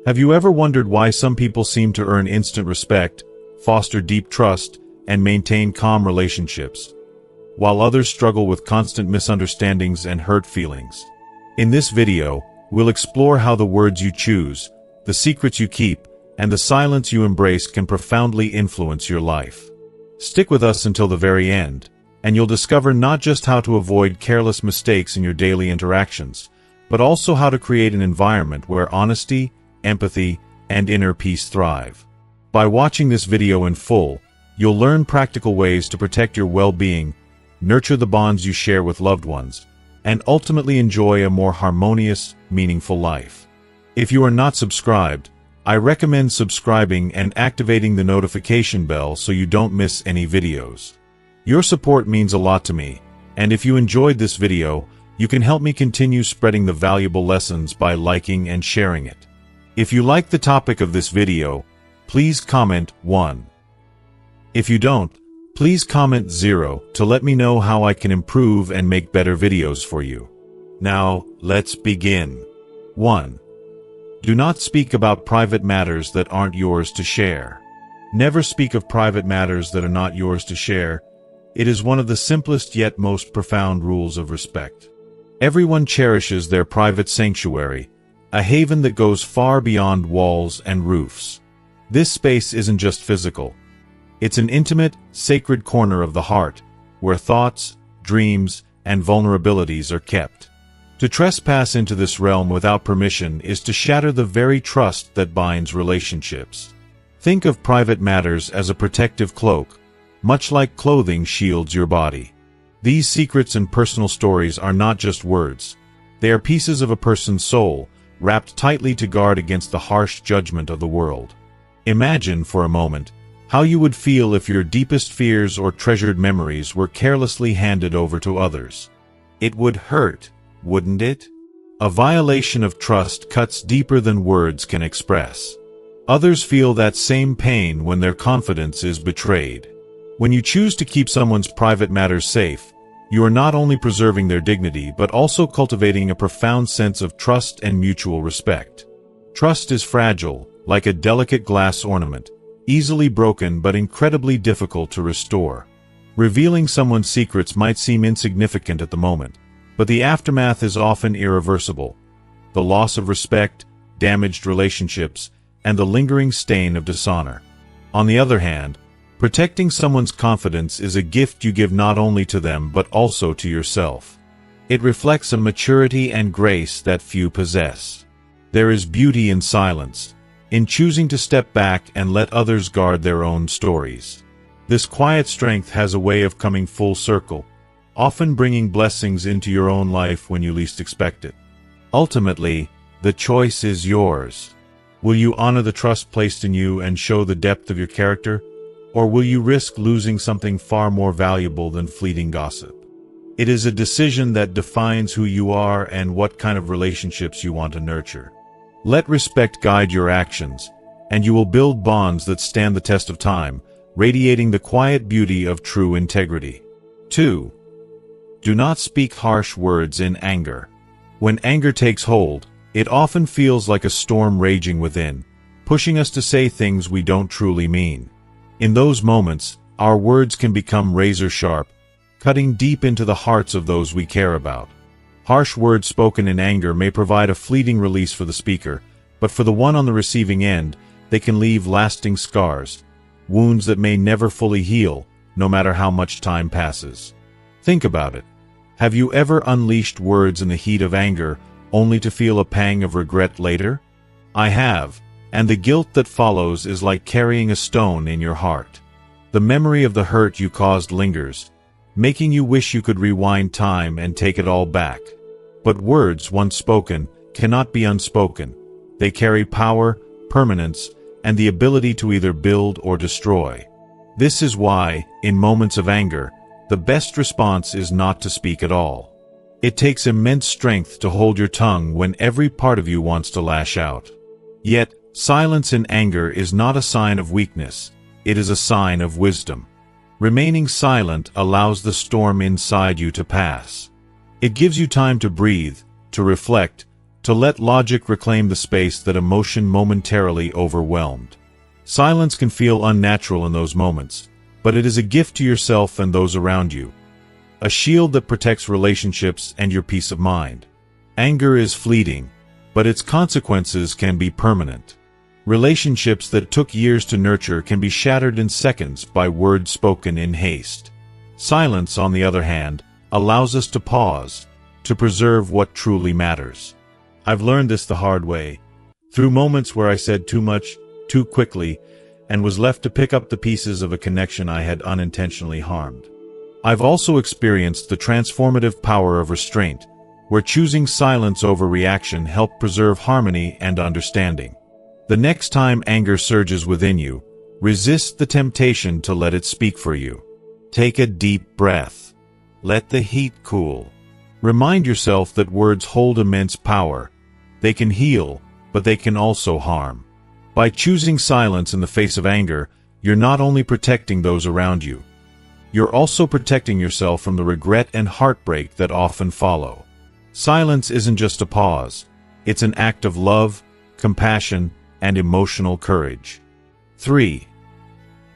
Have you ever wondered why some people seem to earn instant respect, foster deep trust, and maintain calm relationships, while others struggle with constant misunderstandings and hurt feelings? In this video, we'll explore how the words you choose, the secrets you keep, and the silence you embrace can profoundly influence your life. Stick with us until the very end, and you'll discover not just how to avoid careless mistakes in your daily interactions, but also how to create an environment where honesty, empathy, and inner peace thrive. By watching this video in full, you'll learn practical ways to protect your well-being, nurture the bonds you share with loved ones, and ultimately enjoy a more harmonious, meaningful life. If you are not subscribed, I recommend subscribing and activating the notification bell so you don't miss any videos. Your support means a lot to me, and if you enjoyed this video, you can help me continue spreading the valuable lessons by liking and sharing it. If you like the topic of this video, please comment 1. If you don't, please comment 0 to let me know how I can improve and make better videos for you. Now, let's begin. 1. Do not speak about private matters that aren't yours to share. Never speak of private matters that are not yours to share. It is one of the simplest yet most profound rules of respect. Everyone cherishes their private sanctuary, a haven that goes far beyond walls and roofs. This space isn't just physical. It's an intimate, sacred corner of the heart, where thoughts, dreams, and vulnerabilities are kept. To trespass into this realm without permission is to shatter the very trust that binds relationships. Think of private matters as a protective cloak, much like clothing shields your body. These secrets and personal stories are not just words. They are pieces of a person's soul, wrapped tightly to guard against the harsh judgment of the world. Imagine, for a moment, how you would feel if your deepest fears or treasured memories were carelessly handed over to others. It would hurt, wouldn't it? A violation of trust cuts deeper than words can express. Others feel that same pain when their confidence is betrayed. When you choose to keep someone's private matters safe, you are not only preserving their dignity but also cultivating a profound sense of trust and mutual respect. Trust is fragile, like a delicate glass ornament, easily broken but incredibly difficult to restore. Revealing someone's secrets might seem insignificant at the moment, but the aftermath is often irreversible. The loss of respect, damaged relationships, and the lingering stain of dishonor. On the other hand, protecting someone's confidence is a gift you give not only to them but also to yourself. It reflects a maturity and grace that few possess. There is beauty in silence, in choosing to step back and let others guard their own stories. This quiet strength has a way of coming full circle, often bringing blessings into your own life when you least expect it. Ultimately, the choice is yours. Will you honor the trust placed in you and show the depth of your character? Or will you risk losing something far more valuable than fleeting gossip? It is a decision that defines who you are and what kind of relationships you want to nurture. Let respect guide your actions, and you will build bonds that stand the test of time, radiating the quiet beauty of true integrity. 2. Do not speak harsh words in anger. When anger takes hold, it often feels like a storm raging within, pushing us to say things we don't truly mean. In those moments, our words can become razor-sharp, cutting deep into the hearts of those we care about. Harsh words spoken in anger may provide a fleeting release for the speaker, but for the one on the receiving end, they can leave lasting scars, wounds that may never fully heal, no matter how much time passes. Think about it. Have you ever unleashed words in the heat of anger, only to feel a pang of regret later? I have. And the guilt that follows is like carrying a stone in your heart. The memory of the hurt you caused lingers, making you wish you could rewind time and take it all back. But words, once spoken, cannot be unspoken. They carry power, permanence, and the ability to either build or destroy. This is why, in moments of anger, the best response is not to speak at all. It takes immense strength to hold your tongue when every part of you wants to lash out. Yet, silence in anger is not a sign of weakness, it is a sign of wisdom. Remaining silent allows the storm inside you to pass. It gives you time to breathe, to reflect, to let logic reclaim the space that emotion momentarily overwhelmed. Silence can feel unnatural in those moments, but it is a gift to yourself and those around you. A shield that protects relationships and your peace of mind. Anger is fleeting, but its consequences can be permanent. Relationships that took years to nurture can be shattered in seconds by words spoken in haste. Silence, on the other hand, allows us to pause, to preserve what truly matters. I've learned this the hard way, through moments where I said too much, too quickly, and was left to pick up the pieces of a connection I had unintentionally harmed. I've also experienced the transformative power of restraint, where choosing silence over reaction helped preserve harmony and understanding. The next time anger surges within you, resist the temptation to let it speak for you. Take a deep breath. Let the heat cool. Remind yourself that words hold immense power. They can heal, but they can also harm. By choosing silence in the face of anger, you're not only protecting those around you, you're also protecting yourself from the regret and heartbreak that often follow. Silence isn't just a pause. It's an act of love, compassion, and emotional courage. 3.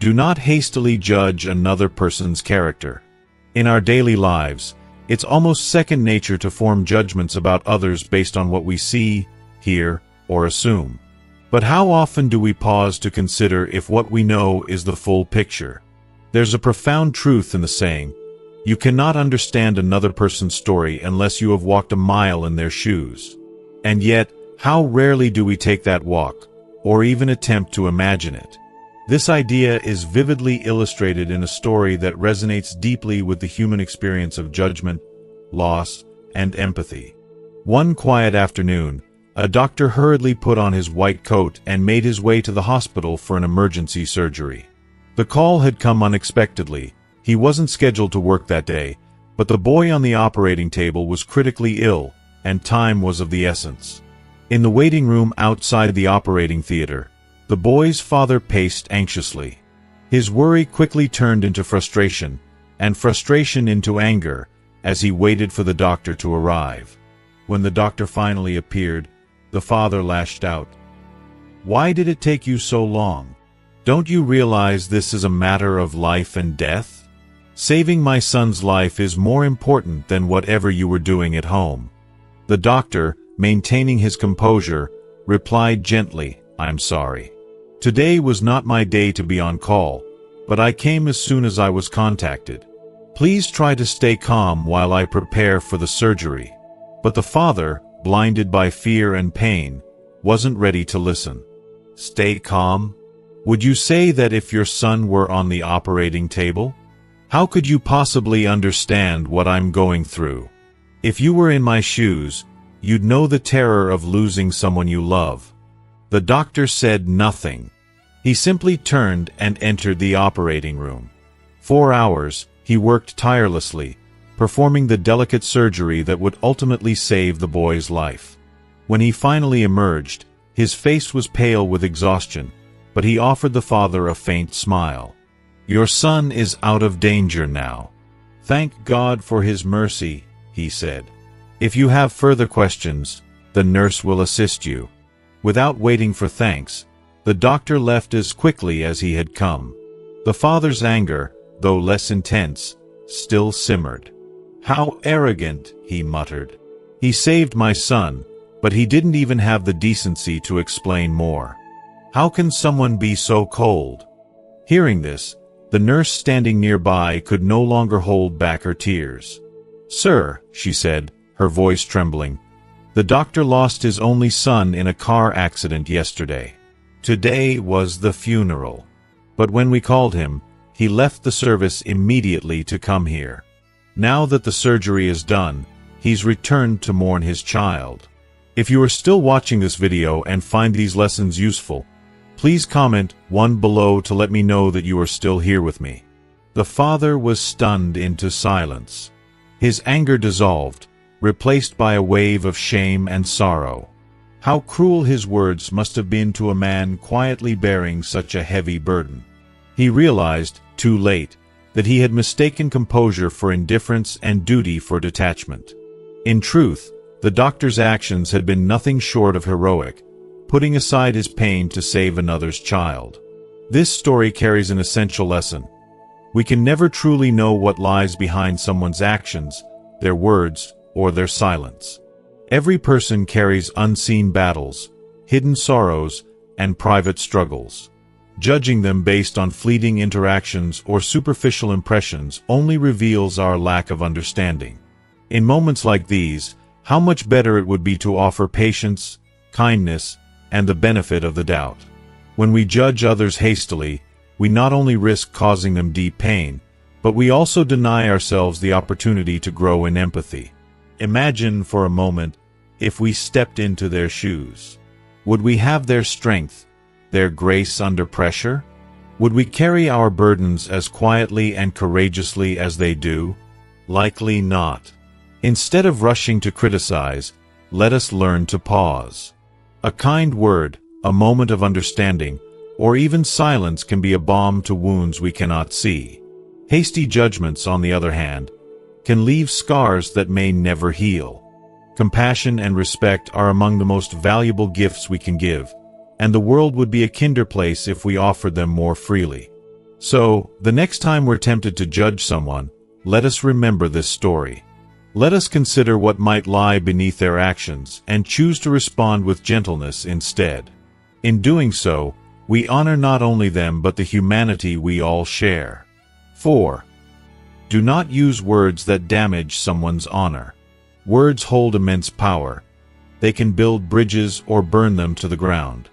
Do not hastily judge another person's character. In our daily lives, it's almost second nature to form judgments about others based on what we see, hear, or assume. But how often do we pause to consider if what we know is the full picture? There's a profound truth in the saying, you cannot understand another person's story unless you have walked a mile in their shoes. And yet, how rarely do we take that walk, or even attempt to imagine it? This idea is vividly illustrated in a story that resonates deeply with the human experience of judgment, loss, and empathy. One quiet afternoon, a doctor hurriedly put on his white coat and made his way to the hospital for an emergency surgery. The call had come unexpectedly. He wasn't scheduled to work that day, but the boy on the operating table was critically ill, and time was of the essence. In the waiting room outside the operating theater, the boy's father paced anxiously. His worry quickly turned into frustration, and frustration into anger, as he waited for the doctor to arrive. When the doctor finally appeared, the father lashed out. "Why did it take you so long? Don't you realize this is a matter of life and death? Saving my son's life is more important than whatever you were doing at home." The doctor, maintaining his composure, replied gently, "I'm sorry. Today was not my day to be on call, but I came as soon as I was contacted. Please try to stay calm while I prepare for the surgery." But the father, blinded by fear and pain, wasn't ready to listen. Stay calm? Would you say that if your son were on the operating table? How could you possibly understand what I'm going through? If you were in my shoes, you'd know the terror of losing someone you love. The doctor said nothing. He simply turned and entered the operating room. 4 hours, he worked tirelessly, performing the delicate surgery that would ultimately save the boy's life. When he finally emerged, his face was pale with exhaustion, but he offered the father a faint smile. "Your son is out of danger now. Thank God for his mercy," he said. "If you have further questions, the nurse will assist you." Without waiting for thanks, the doctor left as quickly as he had come. The father's anger, though less intense, still simmered. "How arrogant," he muttered. "He saved my son, but he didn't even have the decency to explain more. How can someone be so cold?" Hearing this, the nurse standing nearby could no longer hold back her tears. "Sir," she said, her voice trembling, "the doctor lost his only son in a car accident yesterday. Today was the funeral. But when we called him, he left the service immediately to come here. Now that the surgery is done, he's returned to mourn his child." If you are still watching this video and find these lessons useful, please comment 1 below to let me know that you are still here with me. The father was stunned into silence. His anger dissolved, replaced by a wave of shame and sorrow. How cruel his words must have been to a man quietly bearing such a heavy burden. He realized, too late, that he had mistaken composure for indifference and duty for detachment. In truth, The doctor's actions had been nothing short of heroic, putting aside his pain to save another's child. This story carries an essential lesson. We can never truly know what lies behind someone's actions, their words, or their silence. Every person carries unseen battles, hidden sorrows, and private struggles. Judging them based on fleeting interactions or superficial impressions only reveals our lack of understanding. In moments like these, how much better it would be to offer patience, kindness, and the benefit of the doubt. When we judge others hastily, we not only risk causing them deep pain, but we also deny ourselves the opportunity to grow in empathy. Imagine for a moment if we stepped into their shoes. Would we have their strength, their grace under pressure? Would we carry our burdens as quietly and courageously as they do? Likely not. Instead of rushing to criticize, let us learn to pause. A kind word, a moment of understanding, or even silence can be a balm to wounds we cannot see. Hasty judgments, on the other hand, can leave scars that may never heal. Compassion and respect are among the most valuable gifts we can give, and the world would be a kinder place if we offered them more freely. So, the next time we're tempted to judge someone, let us remember this story. Let us consider what might lie beneath their actions and choose to respond with gentleness instead. In doing so, we honor not only them but the humanity we all share. 4. Do not use words that damage someone's honor. Words hold immense power. They can build bridges or burn them to the ground.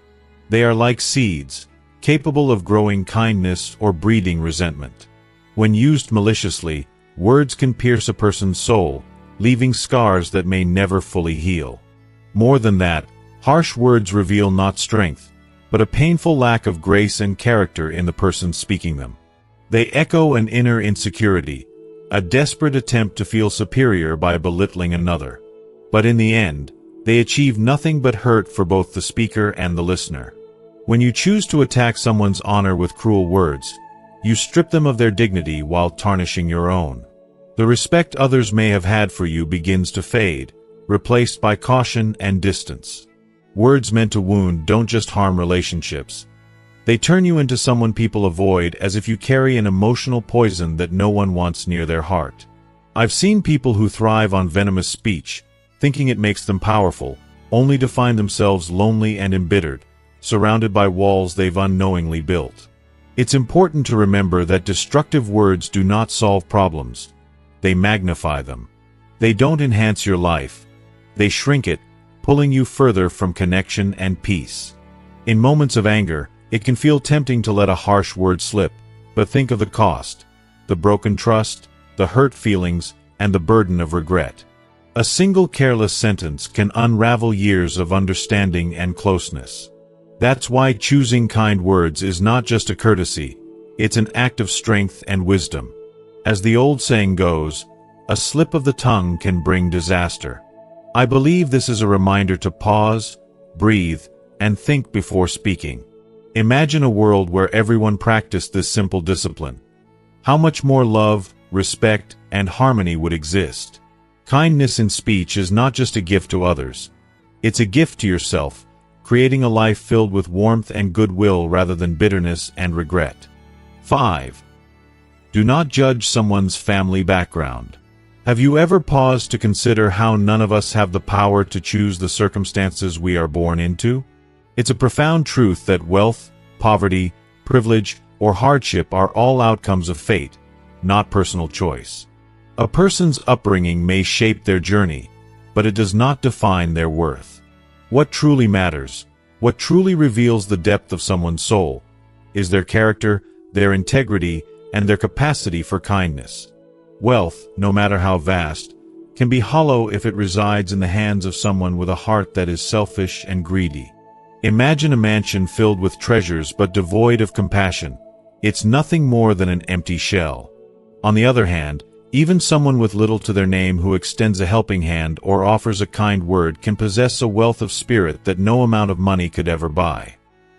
They are like seeds, capable of growing kindness or breeding resentment. When used maliciously, words can pierce a person's soul, leaving scars that may never fully heal. More than that, harsh words reveal not strength, but a painful lack of grace and character in the person speaking them. They echo an inner insecurity, a desperate attempt to feel superior by belittling another. But in the end, they achieve nothing but hurt for both the speaker and the listener. When you choose to attack someone's honor with cruel words, you strip them of their dignity while tarnishing your own. The respect others may have had for you begins to fade, replaced by caution and distance. Words meant to wound don't just harm relationships. They turn you into someone people avoid, as if you carry an emotional poison that no one wants near their heart. I've seen people who thrive on venomous speech, thinking it makes them powerful, only to find themselves lonely and embittered, surrounded by walls they've unknowingly built. It's important to remember that destructive words do not solve problems. They magnify them. They don't enhance your life. They shrink it, pulling you further from connection and peace. In moments of anger, it can feel tempting to let a harsh word slip, but think of the cost: the broken trust, the hurt feelings, and the burden of regret. A single careless sentence can unravel years of understanding and closeness. That's why choosing kind words is not just a courtesy, it's an act of strength and wisdom. As the old saying goes, a slip of the tongue can bring disaster. I believe this is a reminder to pause, breathe, and think before speaking. Imagine a world where everyone practiced this simple discipline. How much more love, respect, and harmony would exist? Kindness in speech is not just a gift to others. It's a gift to yourself, creating a life filled with warmth and goodwill rather than bitterness and regret. 5. Do not judge someone's family background. Have you ever paused to consider how none of us have the power to choose the circumstances we are born into? It's a profound truth that wealth, poverty, privilege, or hardship are all outcomes of fate, not personal choice. A person's upbringing may shape their journey, but it does not define their worth. What truly matters, what truly reveals the depth of someone's soul, is their character, their integrity, and their capacity for kindness. Wealth, no matter how vast, can be hollow if it resides in the hands of someone with a heart that is selfish and greedy. Imagine a mansion filled with treasures but devoid of compassion. It's nothing more than an empty shell. On the other hand, even someone with little to their name who extends a helping hand or offers a kind word can possess a wealth of spirit that no amount of money could ever buy.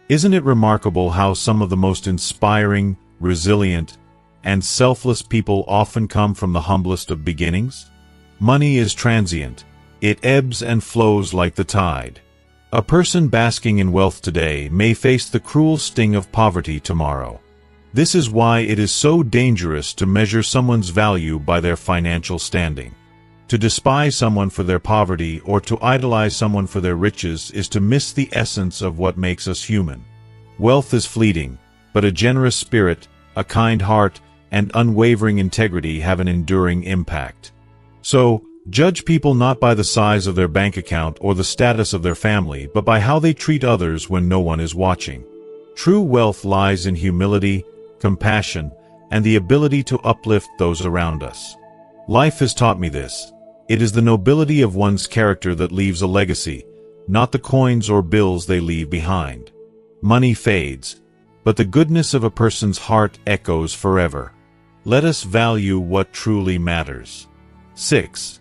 Isn't it remarkable how some of the most inspiring, resilient, and selfless people often come from the humblest of beginnings? Money is transient, It ebbs and flows like the tide. A person basking in wealth today may face the cruel sting of poverty tomorrow. This is why it is so dangerous to measure someone's value by their financial standing. To despise someone for their poverty or to idolize someone for their riches is to miss the essence of what makes us human. Wealth is fleeting, but a generous spirit, a kind heart, and unwavering integrity have an enduring impact. So, judge people not by the size of their bank account or the status of their family, but by how they treat others when no one is watching. True wealth lies in humility, compassion, and the ability to uplift those around us. Life has taught me this. It is the nobility of one's character that leaves a legacy, not the coins or bills they leave behind. Money fades, but the goodness of a person's heart echoes forever. Let us value what truly matters. 6.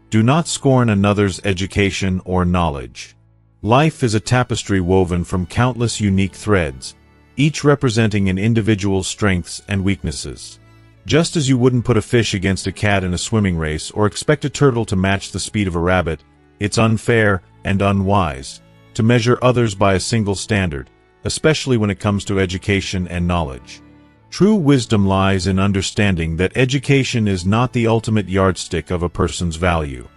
Do not scorn another's education or knowledge. Life is a tapestry woven from countless unique threads, each representing an individual's strengths and weaknesses. Just as you wouldn't put a fish against a cat in a swimming race or expect a turtle to match the speed of a rabbit, it's unfair and unwise to measure others by a single standard, especially when it comes to education and knowledge. True wisdom lies in understanding that education is not the ultimate yardstick of a person's value.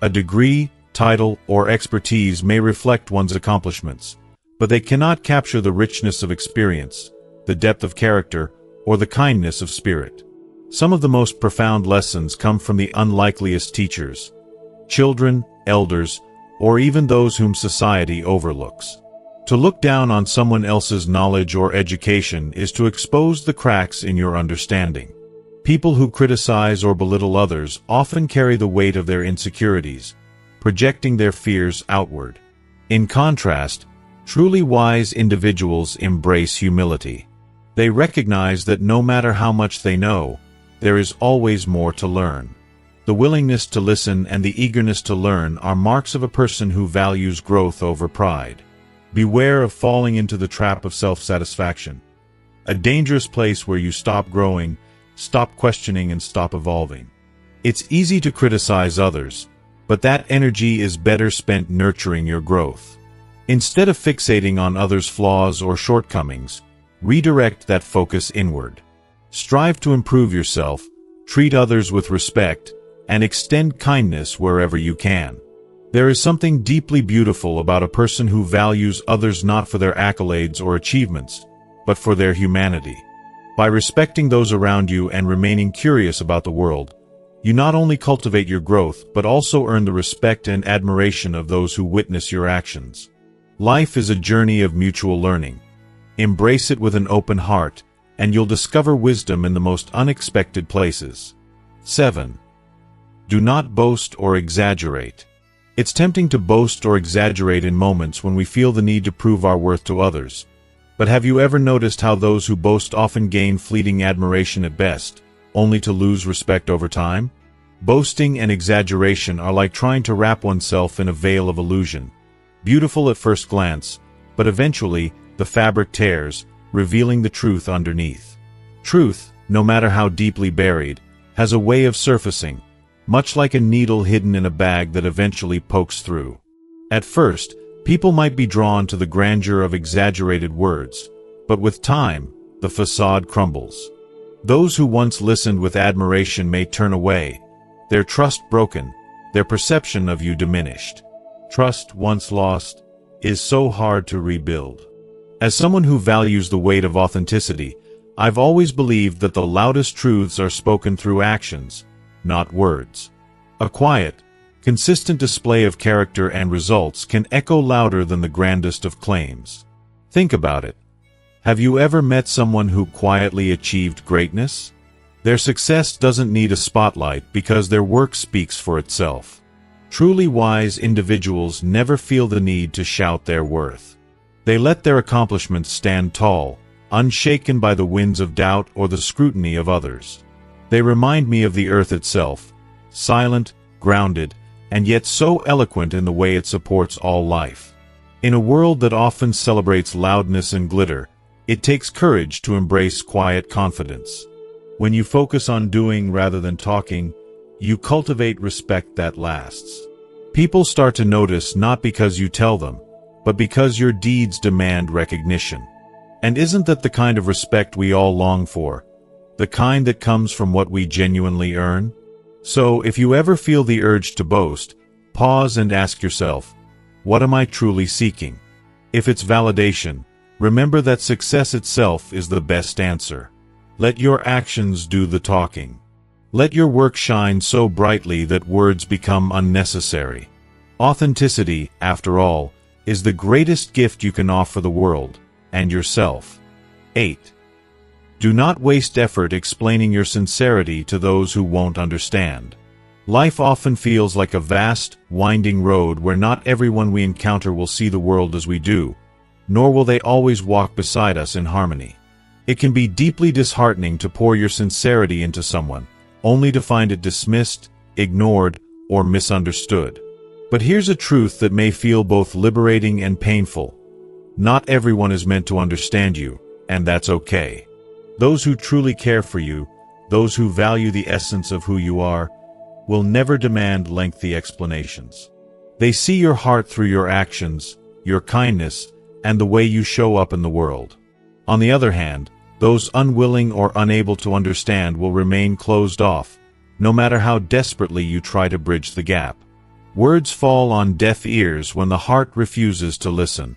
A degree, title, or expertise may reflect one's accomplishments, but they cannot capture the richness of experience, the depth of character, or the kindness of spirit. Some of the most profound lessons come from the unlikeliest teachers, children, elders, or even those whom society overlooks. To look down on someone else's knowledge or education is to expose the cracks in your understanding. People who criticize or belittle others often carry the weight of their insecurities, projecting their fears outward. In contrast, truly wise individuals embrace humility. They recognize that no matter how much they know, there is always more to learn. The willingness to listen and the eagerness to learn are marks of a person who values growth over pride. Beware of falling into the trap of self-satisfaction, a dangerous place where you stop growing, stop questioning, and stop evolving. It's easy to criticize others, but that energy is better spent nurturing your growth. Instead of fixating on others' flaws or shortcomings, redirect that focus inward. Strive to improve yourself, treat others with respect, and extend kindness wherever you can. There is something deeply beautiful about a person who values others not for their accolades or achievements, but for their humanity. By respecting those around you and remaining curious about the world, you not only cultivate your growth but also earn the respect and admiration of those who witness your actions. Life is a journey of mutual learning. Embrace it with an open heart, and you'll discover wisdom in the most unexpected places. 7. Do not boast or exaggerate. It's tempting to boast or exaggerate in moments when we feel the need to prove our worth to others. But have you ever noticed how those who boast often gain fleeting admiration at best, only to lose respect over time? Boasting and exaggeration are like trying to wrap oneself in a veil of illusion. Beautiful at first glance, but eventually the fabric tears, revealing the truth underneath. Truth, no matter how deeply buried, has a way of surfacing, much like a needle hidden in a bag that eventually pokes through. At first, people might be drawn to the grandeur of exaggerated words, but with time, the facade crumbles. Those who once listened with admiration may turn away, their trust broken, their perception of you diminished. Trust once lost is so hard to rebuild. As someone who values the weight of authenticity, I've always believed that the loudest truths are spoken through actions, not words. A quiet, consistent display of character and results can echo louder than the grandest of claims. Think about it. Have you ever met someone who quietly achieved greatness? Their success doesn't need a spotlight because their work speaks for itself. Truly wise individuals never feel the need to shout their worth. They let their accomplishments stand tall, unshaken by the winds of doubt or the scrutiny of others. They remind me of the earth itself, silent, grounded, and yet so eloquent in the way it supports all life. In a world that often celebrates loudness and glitter, it takes courage to embrace quiet confidence. When you focus on doing rather than talking, you cultivate respect that lasts. People start to notice not because you tell them, but because your deeds demand recognition. And isn't that the kind of respect we all long for? The kind that comes from what we genuinely earn? So, if you ever feel the urge to boast, pause and ask yourself, what am I truly seeking? If it's validation, remember that success itself is the best answer. Let your actions do the talking. Let your work shine so brightly that words become unnecessary. Authenticity, after all, is the greatest gift you can offer the world, and yourself. 8. Do not waste effort explaining your sincerity to those who won't understand. Life often feels like a vast, winding road where not everyone we encounter will see the world as we do, nor will they always walk beside us in harmony. It can be deeply disheartening to pour your sincerity into someone, only to find it dismissed, ignored, or misunderstood. But here's a truth that may feel both liberating and painful. Not everyone is meant to understand you, and that's okay. Those who truly care for you, those who value the essence of who you are, will never demand lengthy explanations. They see your heart through your actions, your kindness, and the way you show up in the world. On the other hand, those unwilling or unable to understand will remain closed off, no matter how desperately you try to bridge the gap. Words fall on deaf ears when the heart refuses to listen.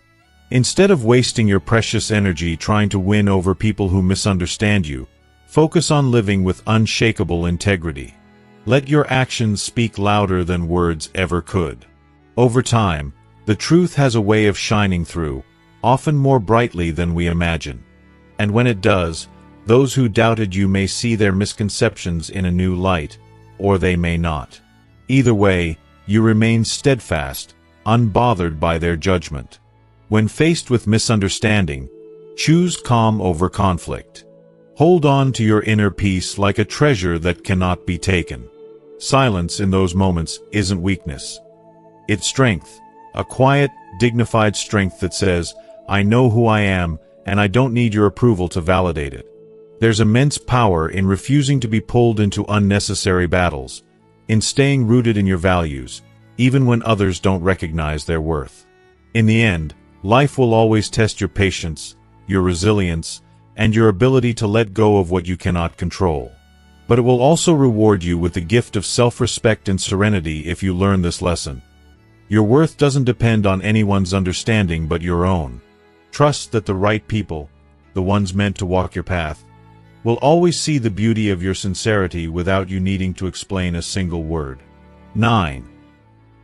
Instead of wasting your precious energy trying to win over people who misunderstand you, focus on living with unshakable integrity. Let your actions speak louder than words ever could. Over time, the truth has a way of shining through, often more brightly than we imagine. And when it does, those who doubted you may see their misconceptions in a new light, or they may not. Either way, you remain steadfast, unbothered by their judgment. When faced with misunderstanding, choose calm over conflict. Hold on to your inner peace like a treasure that cannot be taken. Silence in those moments isn't weakness. It's strength, a quiet, dignified strength that says, I know who I am, and I don't need your approval to validate it. There's immense power in refusing to be pulled into unnecessary battles, in staying rooted in your values, even when others don't recognize their worth. In the end, life will always test your patience, your resilience, and your ability to let go of what you cannot control. But it will also reward you with the gift of self-respect and serenity if you learn this lesson. Your worth doesn't depend on anyone's understanding but your own. Trust that the right people, the ones meant to walk your path, will always see the beauty of your sincerity without you needing to explain a single word. 9.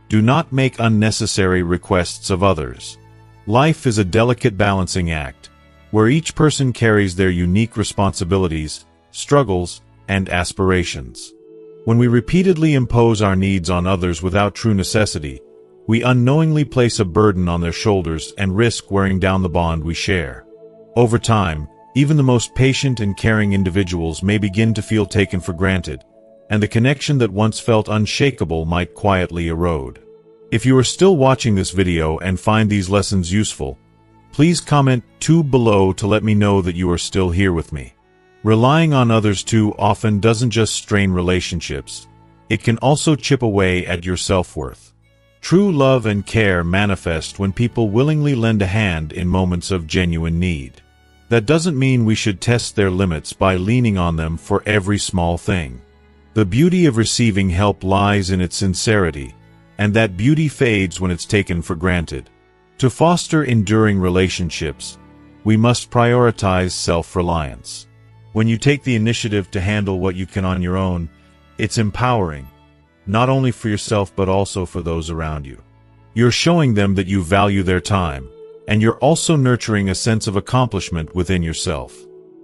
Do not make unnecessary requests of others. Life is a delicate balancing act, where each person carries their unique responsibilities, struggles, and aspirations. When we repeatedly impose our needs on others without true necessity, we unknowingly place a burden on their shoulders and risk wearing down the bond we share. Over time, even the most patient and caring individuals may begin to feel taken for granted, and the connection that once felt unshakable might quietly erode. If you are still watching this video and find these lessons useful, please comment 2 below to let me know that you are still here with me. Relying on others too often doesn't just strain relationships, it can also chip away at your self-worth. True love and care manifest when people willingly lend a hand in moments of genuine need. That doesn't mean we should test their limits by leaning on them for every small thing. The beauty of receiving help lies in its sincerity, and that beauty fades when it's taken for granted. To foster enduring relationships, we must prioritize self-reliance. When you take the initiative to handle what you can on your own, it's empowering, not only for yourself but also for those around you. You're showing them that you value their time, and you're also nurturing a sense of accomplishment within yourself.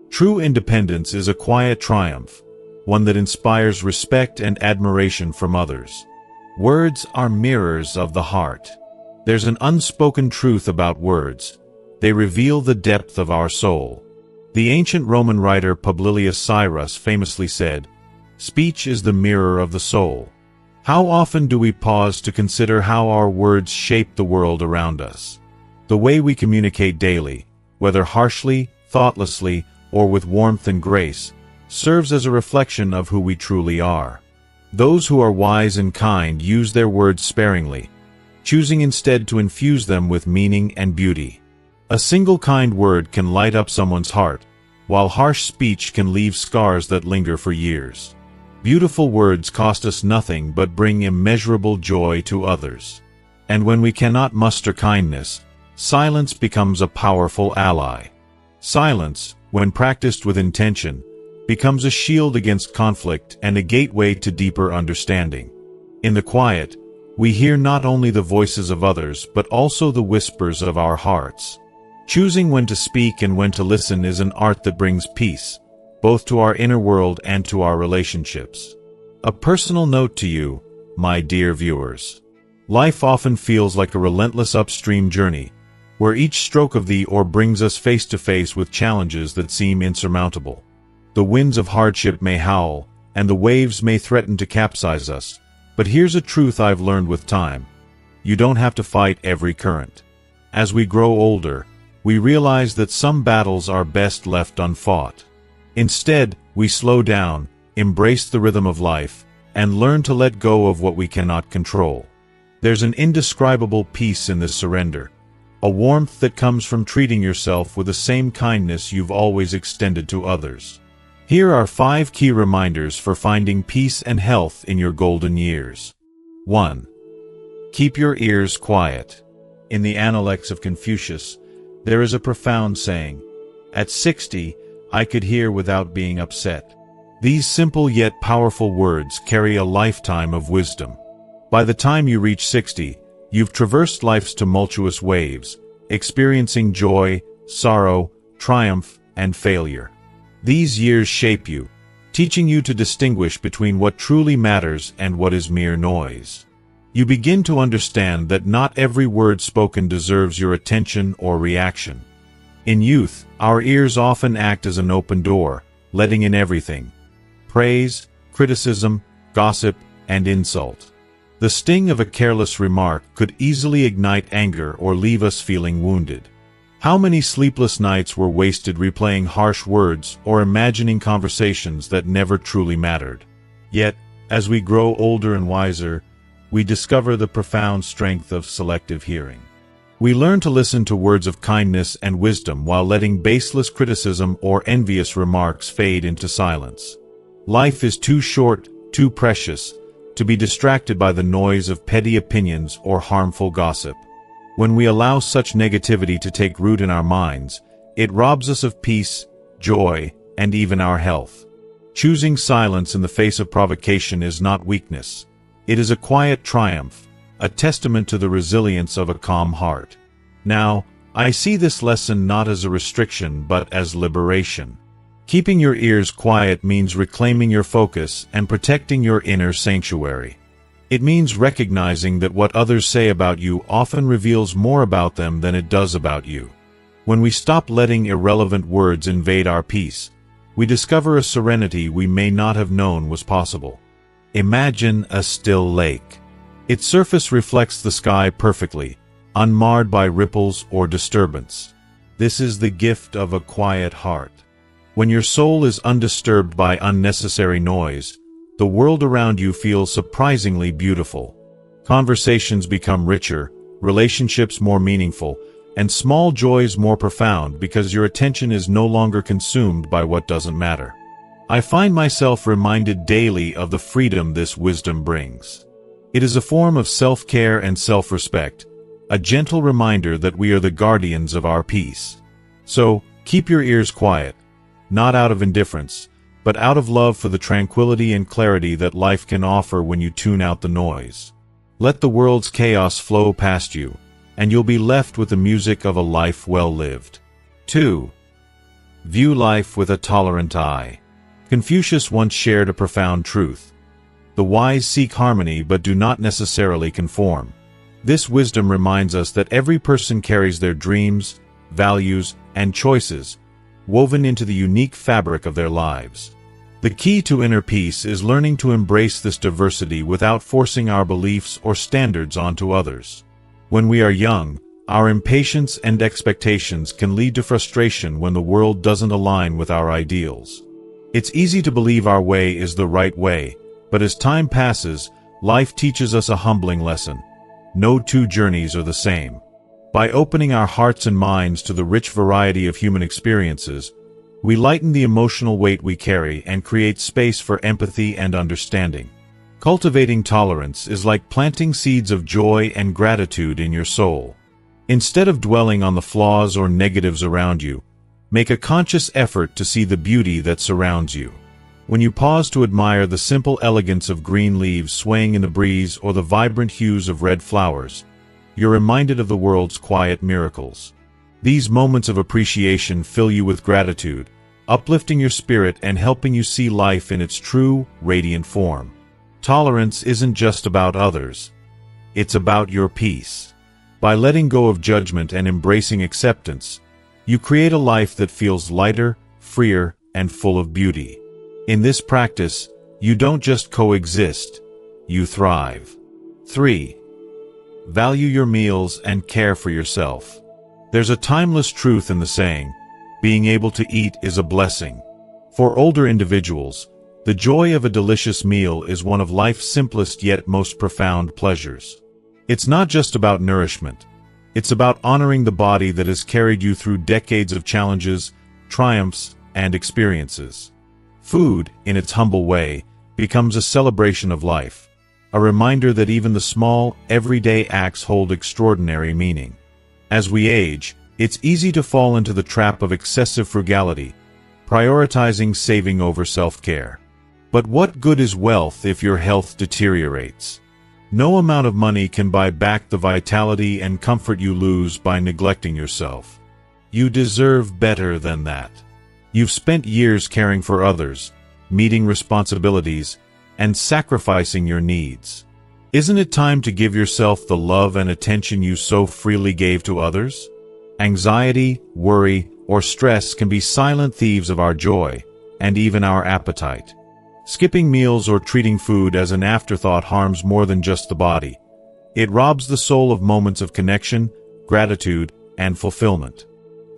True independence is a quiet triumph, one that inspires respect and admiration from others. Words are mirrors of the heart. There's an unspoken truth about words. They reveal the depth of our soul. The ancient Roman writer Publilius Cyrus famously said, "Speech is the mirror of the soul." How often do we pause to consider how our words shape the world around us? The way we communicate daily, whether harshly, thoughtlessly, or with warmth and grace, serves as a reflection of who we truly are. Those who are wise and kind use their words sparingly, choosing instead to infuse them with meaning and beauty. A single kind word can light up someone's heart, while harsh speech can leave scars that linger for years. Beautiful words cost us nothing but bring immeasurable joy to others. And when we cannot muster kindness, silence becomes a powerful ally. Silence, when practiced with intention, becomes a shield against conflict and a gateway to deeper understanding. In the quiet, we hear not only the voices of others but also the whispers of our hearts. Choosing when to speak and when to listen is an art that brings peace, both to our inner world and to our relationships. A personal note to you, my dear viewers. Life often feels like a relentless upstream journey, where each stroke of the oar brings us face to face with challenges that seem insurmountable. The winds of hardship may howl, and the waves may threaten to capsize us, but here's a truth I've learned with time. You don't have to fight every current. As we grow older, we realize that some battles are best left unfought. Instead, we slow down, embrace the rhythm of life, and learn to let go of what we cannot control. There's an indescribable peace in this surrender, a warmth that comes from treating yourself with the same kindness you've always extended to others. Here are 5 key reminders for finding peace and health in your golden years. 1. Keep your ears quiet. In the Analects of Confucius, there is a profound saying, "At 60, I could hear without being upset." These simple yet powerful words carry a lifetime of wisdom. By the time you reach 60, you've traversed life's tumultuous waves, experiencing joy, sorrow, triumph, and failure. These years shape you, teaching you to distinguish between what truly matters and what is mere noise. You begin to understand that not every word spoken deserves your attention or reaction. In youth, our ears often act as an open door, letting in everything: praise, criticism, gossip, and insult. The sting of a careless remark could easily ignite anger or leave us feeling wounded. How many sleepless nights were wasted replaying harsh words or imagining conversations that never truly mattered? Yet, as we grow older and wiser, we discover the profound strength of selective hearing. We learn to listen to words of kindness and wisdom while letting baseless criticism or envious remarks fade into silence. Life is too short, too precious, to be distracted by the noise of petty opinions or harmful gossip. When we allow such negativity to take root in our minds, it robs us of peace, joy, and even our health. Choosing silence in the face of provocation is not weakness. It is a quiet triumph, a testament to the resilience of a calm heart. Now, I see this lesson not as a restriction but as liberation. Keeping your ears quiet means reclaiming your focus and protecting your inner sanctuary. It means recognizing that what others say about you often reveals more about them than it does about you. When we stop letting irrelevant words invade our peace, we discover a serenity we may not have known was possible. Imagine a still lake. Its surface reflects the sky perfectly, unmarred by ripples or disturbance. This is the gift of a quiet heart. When your soul is undisturbed by unnecessary noise, the world around you feels surprisingly beautiful. Conversations become richer, relationships more meaningful, and small joys more profound because your attention is no longer consumed by what doesn't matter. I find myself reminded daily of the freedom this wisdom brings. It is a form of self-care and self-respect, a gentle reminder that we are the guardians of our peace. So, keep your ears quiet, not out of indifference, but out of love for the tranquility and clarity that life can offer when you tune out the noise. Let the world's chaos flow past you, and you'll be left with the music of a life well lived. 2. View life with a tolerant eye. Confucius once shared a profound truth. The wise seek harmony but do not necessarily conform. This wisdom reminds us that every person carries their dreams, values, and choices, woven into the unique fabric of their lives. The key to inner peace is learning to embrace this diversity without forcing our beliefs or standards onto others. When we are young, our impatience and expectations can lead to frustration when the world doesn't align with our ideals. It's easy to believe our way is the right way, But as time passes, life teaches us a humbling lesson. No two journeys are the same. By opening our hearts and minds to the rich variety of human experiences, we lighten the emotional weight we carry and create space for empathy and understanding. Cultivating tolerance is like planting seeds of joy and gratitude in your soul. Instead of dwelling on the flaws or negatives around you, make a conscious effort to see the beauty that surrounds you. When you pause to admire the simple elegance of green leaves swaying in the breeze or the vibrant hues of red flowers, you're reminded of the world's quiet miracles. These moments of appreciation fill you with gratitude, uplifting your spirit and helping you see life in its true, radiant form. Tolerance isn't just about others. It's about your peace. By letting go of judgment and embracing acceptance, you create a life that feels lighter, freer, and full of beauty. In this practice, you don't just coexist, you thrive. 3. Value your meals and care for yourself. There's a timeless truth in the saying, being able to eat is a blessing. For older individuals, the joy of a delicious meal is one of life's simplest yet most profound pleasures. It's not just about nourishment. It's about honoring the body that has carried you through decades of challenges, triumphs, and experiences. Food, in its humble way, becomes a celebration of life, a reminder that even the small, everyday acts hold extraordinary meaning. As we age, it's easy to fall into the trap of excessive frugality, prioritizing saving over self-care. But what good is wealth if your health deteriorates? No amount of money can buy back the vitality and comfort you lose by neglecting yourself. You deserve better than that. You've spent years caring for others, meeting responsibilities, and sacrificing your needs. Isn't it time to give yourself the love and attention you so freely gave to others? Anxiety, worry, or stress can be silent thieves of our joy, and even our appetite. Skipping meals or treating food as an afterthought harms more than just the body. It robs the soul of moments of connection, gratitude, and fulfillment.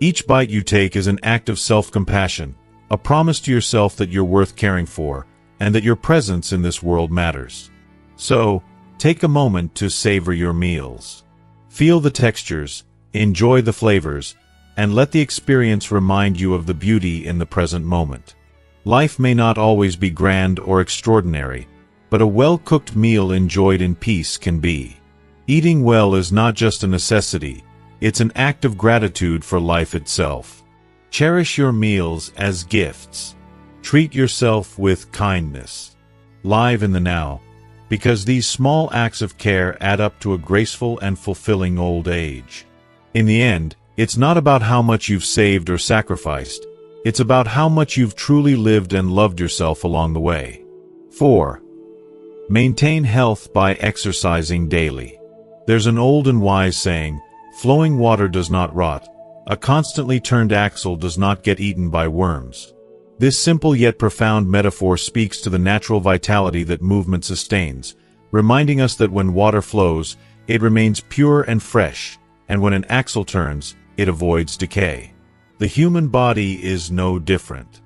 Each bite you take is an act of self-compassion, a promise to yourself that you're worth caring for, and that your presence in this world matters. So, take a moment to savor your meals. Feel the textures, enjoy the flavors, and let the experience remind you of the beauty in the present moment. Life may not always be grand or extraordinary, but a well-cooked meal enjoyed in peace can be. Eating well is not just a necessity, it's an act of gratitude for life itself. Cherish your meals as gifts. Treat yourself with kindness. Live in the now, because these small acts of care add up to a graceful and fulfilling old age. In the end, it's not about how much you've saved or sacrificed. It's about how much you've truly lived and loved yourself along the way. 4. Maintain health by exercising daily. There's an old and wise saying, flowing water does not rot, a constantly turned axle does not get eaten by worms. This simple yet profound metaphor speaks to the natural vitality that movement sustains, reminding us that when water flows, it remains pure and fresh, and when an axle turns, it avoids decay. The human body is no different.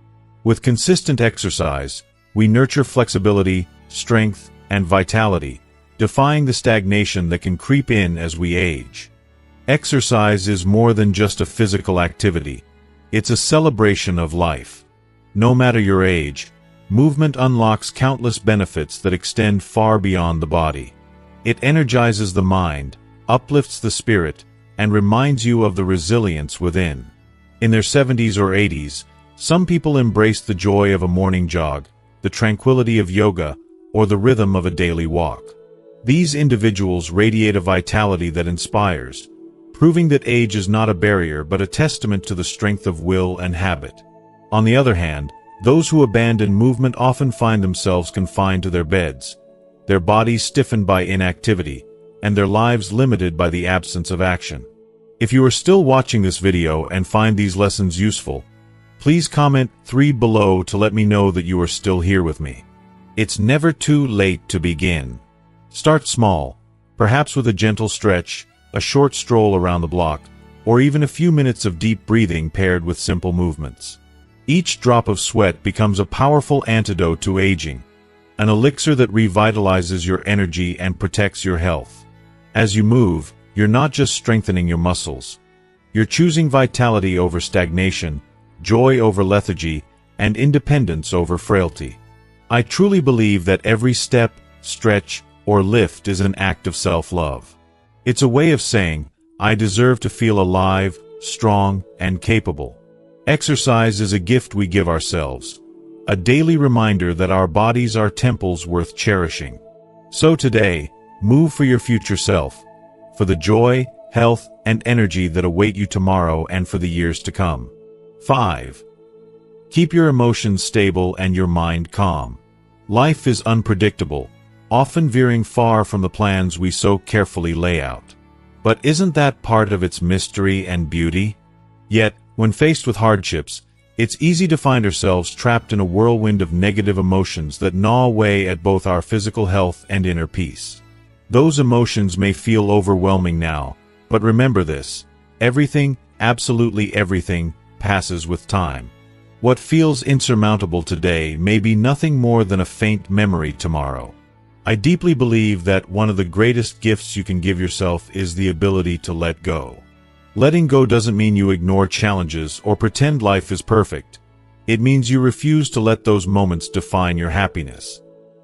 With consistent exercise, we nurture flexibility, strength, and vitality, defying the stagnation that can creep in as we age. Exercise is more than just a physical activity. It's a celebration of life. No matter your age, movement unlocks countless benefits that extend far beyond the body. It energizes the mind, uplifts the spirit, and reminds you of the resilience within. In their 70s or 80s, some people embrace the joy of a morning jog, the tranquility of yoga, or the rhythm of a daily walk. These individuals radiate a vitality that inspires, proving that age is not a barrier but a testament to the strength of will and habit. On the other hand, those who abandon movement often find themselves confined to their beds, their bodies stiffened by inactivity, and their lives limited by the absence of action. If you are still watching this video and find these lessons useful, please comment 3 below to let me know that you are still here with me. It's never too late to begin. Start small, perhaps with a gentle stretch, a short stroll around the block, or even a few minutes of deep breathing paired with simple movements. Each drop of sweat becomes a powerful antidote to aging, an elixir that revitalizes your energy and protects your health. As you move, you're not just strengthening your muscles. You're choosing vitality over stagnation, joy over lethargy, and independence over frailty. I truly believe that every step, stretch, or lift is an act of self-love. It's a way of saying, I deserve to feel alive, strong, and capable. Exercise is a gift we give ourselves, a daily reminder that our bodies are temples worth cherishing. So today, move for your future self, for the joy, health, and energy that await you tomorrow and for the years to come. 5. Keep your emotions stable and your mind calm. Life is unpredictable, often veering far from the plans we so carefully lay out. But isn't that part of its mystery and beauty? Yet, when faced with hardships, it's easy to find ourselves trapped in a whirlwind of negative emotions that gnaw away at both our physical health and inner peace. Those emotions may feel overwhelming now, but remember this: everything, absolutely everything, passes with time. What feels insurmountable today may be nothing more than a faint memory tomorrow. I deeply believe that one of the greatest gifts you can give yourself is the ability to let go. Letting go doesn't mean you ignore challenges or pretend life is perfect. It means you refuse to let those moments define your happiness.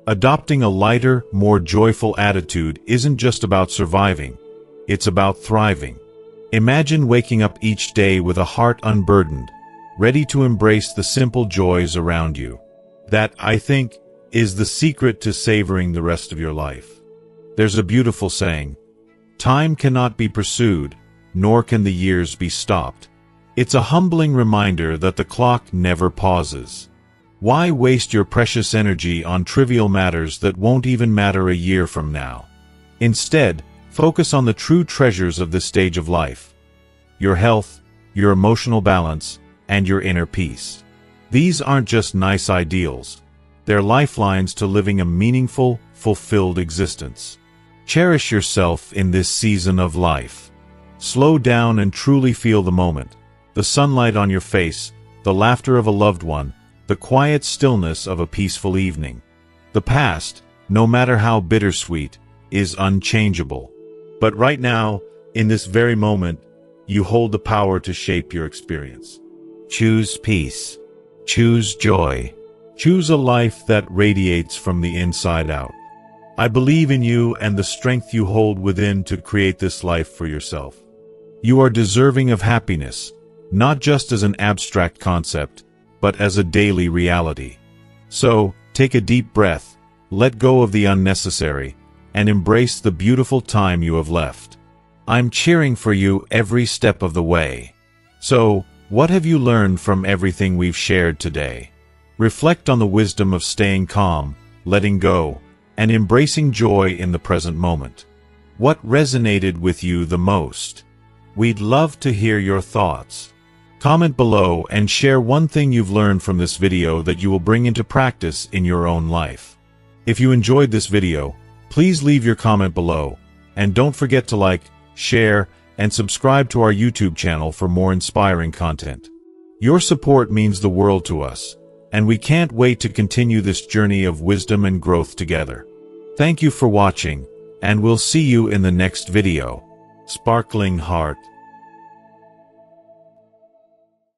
Adopting a lighter, more joyful attitude isn't just about surviving, it's about thriving. Imagine waking up each day with a heart unburdened, ready to embrace the simple joys around you. That, I think, is the secret to savoring the rest of your life. There's a beautiful saying, time cannot be pursued, nor can the years be stopped. It's a humbling reminder that the clock never pauses. Why waste your precious energy on trivial matters that won't even matter a year from now? Instead, focus on the true treasures of this stage of life: your health, your emotional balance, and your inner peace. These aren't just nice ideals. They're lifelines to living a meaningful, fulfilled existence. Cherish yourself in this season of life. Slow down and truly feel the moment. The sunlight on your face, the laughter of a loved one, the quiet stillness of a peaceful evening. The past, no matter how bittersweet, is unchangeable. But right now, in this very moment, you hold the power to shape your experience. Choose peace. Choose joy. Choose a life that radiates from the inside out. I believe in you and the strength you hold within to create this life for yourself. You are deserving of happiness, not just as an abstract concept, but as a daily reality. So, take a deep breath, let go of the unnecessary, and embrace the beautiful time you have left. I'm cheering for you every step of the way. So, what have you learned from everything we've shared today? Reflect on the wisdom of staying calm, letting go, and embracing joy in the present moment. What resonated with you the most? We'd love to hear your thoughts. Comment below and share one thing you've learned from this video that you will bring into practice in your own life. If you enjoyed this video, please leave your comment below, and don't forget to like, share, and subscribe to our YouTube channel for more inspiring content. Your support means the world to us, and we can't wait to continue this journey of wisdom and growth together. Thank you for watching, and we'll see you in the next video. Sparkling Heart.